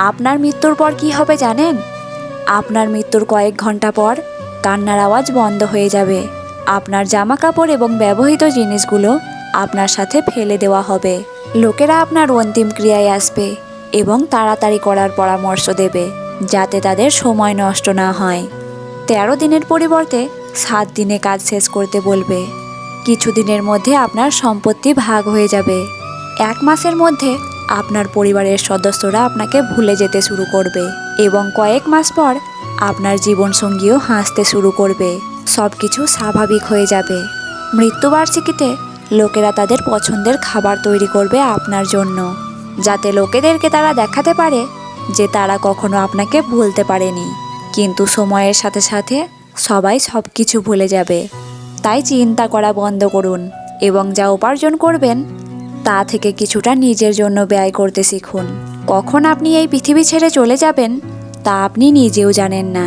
আপনার মৃত্যুর পর কি হবে জানেন? আপনার মৃত্যুর কয়েক ঘন্টা পর কান্নার আওয়াজ বন্ধ হয়ে যাবে। আপনার জামা কাপড় এবং ব্যবহৃত জিনিসগুলো আপনার সাথে ফেলে দেওয়া হবে। লোকেরা আপনার অন্তিম ক্রিয়ায় আসবে এবং তাড়াতাড়ি করার পরামর্শ দেবে, যাতে তাদের সময় নষ্ট না হয়। 13 দিনের পরিবর্তে 7 দিনে কাজ শেষ করতে বলবে। কিছু দিনের মধ্যে আপনার সম্পত্তি ভাগ হয়ে যাবে। 1 মাসের মধ্যে আপনার পরিবারের সদস্যরা আপনাকে ভুলে যেতে শুরু করবে এবং কয়েক মাস পর আপনার জীবনসঙ্গীও হাসতে শুরু করবে। সব কিছু স্বাভাবিক হয়ে যাবে। মৃত্যুবার্ষিকীতে লোকেরা তাদের পছন্দের খাবার তৈরি করবে আপনার জন্য, যাতে লোকেদেরকে তারা দেখাতে পারে যে তারা কখনো আপনাকে ভুলতে পারেনি। কিন্তু সময়ের সাথে সাথে সবাই সব কিছু ভুলে যাবে। তাই চিন্তা করা বন্ধ করুন এবং যা উপার্জন করবেন তা থেকে কিছুটা নিজের জন্য ব্যয় করতে শিখুন। কখন আপনি এই পৃথিবী ছেড়ে চলে যাবেন তা আপনি নিজেও জানেন না।